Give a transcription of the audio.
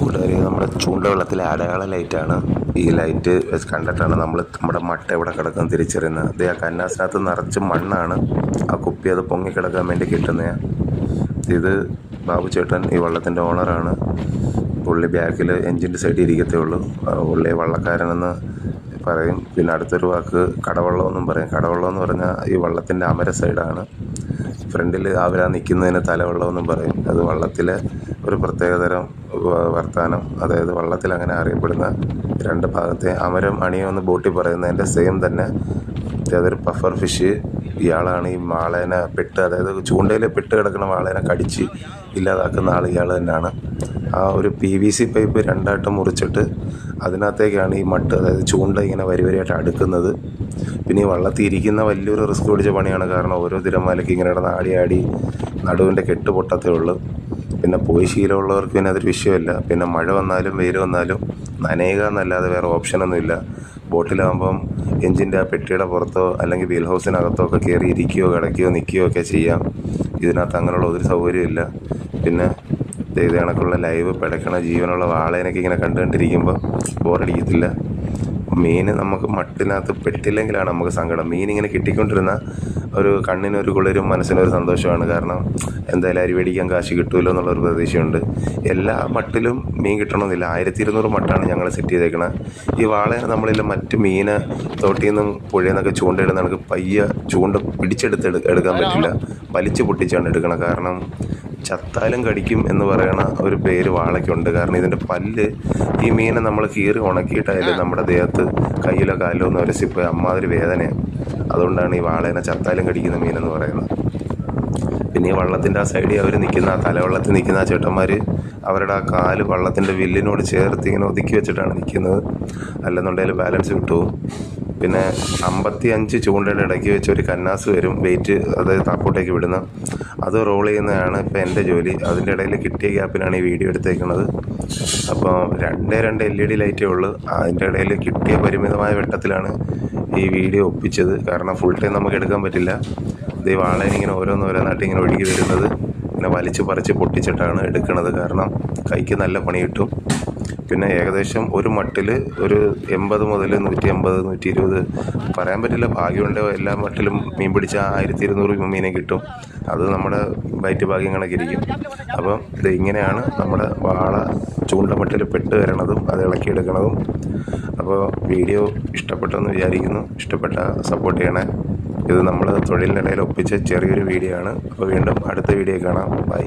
കൂട്ടുകാരി നമ്മുടെ ചൂണ്ടവെള്ളത്തിലെ അടയാള ലൈറ്റാണ്. ഈ ലൈറ്റ് വെച്ച് കണ്ടിട്ടാണ് നമ്മുടെ മട്ട എവിടെ കിടക്കുന്നത് തിരിച്ചറിയുന്നത്. ഇത് ആ കന്നാസിനകത്ത് നിറച്ച് മണ്ണാണ്. ആ കുപ്പി അത് പൊങ്ങിക്കിടക്കാൻ വേണ്ടി കിട്ടുന്നതാണ്. ഇത് ബാബു ചേട്ടൻ ഈ വള്ളത്തിൻ്റെ ഓണറാണ്. പുള്ളി ബാക്കിൽ എൻജിൻ്റെ സൈഡിൽ ഇരിക്കത്തേ ഉള്ളൂ. പുള്ളി വള്ളക്കാരനെന്ന് പറയും. പിന്നെ അടുത്തൊരു വാക്ക് കടവള്ളം എന്നും പറയും. കടവള്ളം എന്ന് പറഞ്ഞാൽ ഈ വള്ളത്തിൻ്റെ അമര സൈഡാണ്. ഫ്രണ്ടിൽ അവരാ നിൽക്കുന്നതിന് തലവള്ളം എന്നും പറയും. അത് വള്ളത്തിലെ ഒരു പ്രത്യേകതരം വർത്താനം. അതായത് വള്ളത്തിൽ അങ്ങനെ അറിയപ്പെടുന്ന രണ്ട് ഭാഗത്തെ അമരം അണിയെന്ന് ബോട്ടിൽ പറയുന്നതിൻ്റെ സെയിം തന്നെ. അതൊരു പഫർ ഫിഷ്. ഇയാളാണ് ഈ വാളേനെ അതായത് ചൂണ്ടയിൽ പെട്ട് കിടക്കുന്ന വാളേനെ കടിച്ച് ഇല്ലാതാക്കുന്ന ആൾ ഇയാൾ തന്നെയാണ്. ആ ഒരു PVC പൈപ്പ് രണ്ടായിട്ട് മുറിച്ചിട്ട് അതിനകത്തേക്കാണ് ഈ മട്ട്, അതായത് ചൂണ്ട ഇങ്ങനെ വരിവരിയായിട്ട് അടുക്കുന്നത്. പിന്നെ ഈ വള്ളത്തിൽ ഇരിക്കുന്ന വലിയൊരു റിസ്ക് പിടിച്ച പണിയാണ്. കാരണം ഓരോ തിരമാലയ്ക്ക് ഇങ്ങനെ കിടന്ന് ആടി നടുവിൻ്റെ കെട്ട് പൊട്ടത്തേ ഉള്ളൂ. പിന്നെ പോയി ശീലമുള്ളവർക്ക് പിന്നെ അതൊരു വിഷയമല്ല. പിന്നെ മഴ വന്നാലും വെയിൽ വന്നാലും നനയുക എന്നല്ലാതെ വേറെ ഓപ്ഷനൊന്നുമില്ല. ബോട്ടിലാകുമ്പം എൻജിൻ്റെ ആ പെട്ടിയുടെ പുറത്തോ അല്ലെങ്കിൽ വീൽ ഹൗസിനകത്തോ ഒക്കെ കയറി ഇരിക്കുകയോ കിടക്കുകയോ നിൽക്കുകയോ ഒക്കെ ചെയ്യാം. ഇതിനകത്ത് അങ്ങനെയുള്ള ഒരു സൗകര്യമില്ല. പിന്നെ ഇത് കണക്കുള്ള ലൈവ് പിടയ്ക്കണ ജീവനുള്ള വാളേനൊക്കെ ഇങ്ങനെ കണ്ടുകൊണ്ടിരിക്കുമ്പോൾ ബോറടിക്കത്തില്ല. മീൻ നമുക്ക് മട്ടിനകത്ത് പെട്ടില്ലെങ്കിലാണ് നമുക്ക് സങ്കടം. മീനിങ്ങനെ കിട്ടിക്കൊണ്ടിരുന്ന ഒരു കണ്ണിനൊരു കുളിരും മനസ്സിനൊരു സന്തോഷമാണ്. കാരണം എന്തായാലും അരി മേടിക്കാൻ കാശ് കിട്ടുമല്ലോ എന്നുള്ളൊരു പ്രതീക്ഷയുണ്ട്. എല്ലാ മട്ടിലും മീൻ കിട്ടണമെന്നില്ല. 1200 മട്ടാണ് ഞങ്ങൾ സെറ്റ് ചെയ്തേക്കണത്. ഈ വാളേനെ നമ്മളിൽ മറ്റ് മീന് തോട്ടിൽ നിന്നും പുഴയിൽ നിന്നൊക്കെ ചൂണ്ടയിടുന്ന നമുക്ക് പയ്യെ ചൂണ്ട എടുക്കാൻ പറ്റില്ല. വലിച്ചു പൊട്ടിച്ചാണ് എടുക്കണം. കാരണം ചത്താലും കടിക്കും എന്ന് പറയണ ഒരു പേര് വാളയ്ക്കുണ്ട്. കാരണം ഇതിൻ്റെ പല്ല് ഈ മീനെ നമ്മൾ കീറി ഉണക്കിയിട്ടായാലും നമ്മുടെ ദേഹത്ത് കയ്യിലോ കാലിലോ ഒന്ന് ഉരസിപ്പോയി അമ്മാതിരി വേദനയാണ്. അതുകൊണ്ടാണ് ഈ വാളേനെ ചത്താലും കടിക്കുന്ന മീനെന്ന് പറയുന്നത്. പിന്നെ ഈ വള്ളത്തിൻ്റെ ആ സൈഡിൽ അവർ നിൽക്കുന്ന ആ തലവള്ളത്തിൽ നിൽക്കുന്ന ആ ചേട്ടന്മാർ അവരുടെ ആ കാല് വള്ളത്തിൻ്റെ വില്ലിനോട് ചേർത്ത് ഇങ്ങനെ ഒതുക്കി വെച്ചിട്ടാണ് നിൽക്കുന്നത്. അല്ലെന്നുണ്ടെങ്കിൽ ബാലൻസ് കിട്ടുമോ. പിന്നെ 55 ചൂണ്ടയുടെ ഇടയ്ക്ക് വെച്ച് ഒരു കന്നാസ് വരും, വെയിറ്റ് അതായത് താപ്പോട്ടേക്ക് വിടുന്ന. അത് റോൾ ചെയ്യുന്നതാണ് ഇപ്പോൾ എൻ്റെ ജോലി. അതിൻ്റെ ഇടയിൽ കിട്ടിയ ഗ്യാപ്പിലാണ് ഈ വീഡിയോ എടുത്തേക്കുന്നത്. അപ്പോൾ 2 LED ലൈറ്റേ ഉള്ളൂ. അതിൻ്റെ ഇടയിൽ കിട്ടിയ പരിമിതമായ വെട്ടത്തിലാണ് ഈ വീഡിയോ ഒപ്പിച്ചത്. കാരണം ഫുൾ ടൈം നമുക്ക് എടുക്കാൻ പറ്റില്ല. ഇത് ഈ വാളേനിങ്ങനെ ഓരോന്നായിട്ട് ഇങ്ങനെ ഒഴുകി വരുന്നത് ഇങ്ങനെ വലിച്ച് പറിച്ച് പൊട്ടിച്ചിട്ടാണ് എടുക്കുന്നത്. കാരണം കൈക്ക് നല്ല പണി കിട്ടും. പിന്നെ ഏകദേശം ഒരു മട്ടിൽ ഒരു 80 മുതൽ 150 120 പറയാൻ പറ്റില്ല. ഭാഗ്യമുണ്ടോ എല്ലാ മട്ടിലും മീൻ പിടിച്ചാൽ 1200 മീനെ കിട്ടും. അത് നമ്മുടെ വയറ്റ് ഭാഗ്യം കണക്കിരിക്കും. അപ്പം ഇത് ഇങ്ങനെയാണ് നമ്മുടെ വാള ചൂണ്ടമട്ടിൽ പെട്ട് വരണതും അത് ഇളക്കിയെടുക്കണതും. അപ്പോൾ വീഡിയോ ഇഷ്ടപ്പെട്ടെന്ന് വിചാരിക്കുന്നു. ഇഷ്ടപ്പെട്ട സപ്പോർട്ട് ചെയ്യണേ. ഇത് നമ്മൾ തൊഴിലിനിടയിൽ ഒപ്പിച്ച ചെറിയൊരു വീഡിയോ ആണ്. അപ്പോൾ വീണ്ടും അടുത്ത വീഡിയോ കാണാം. ബൈ.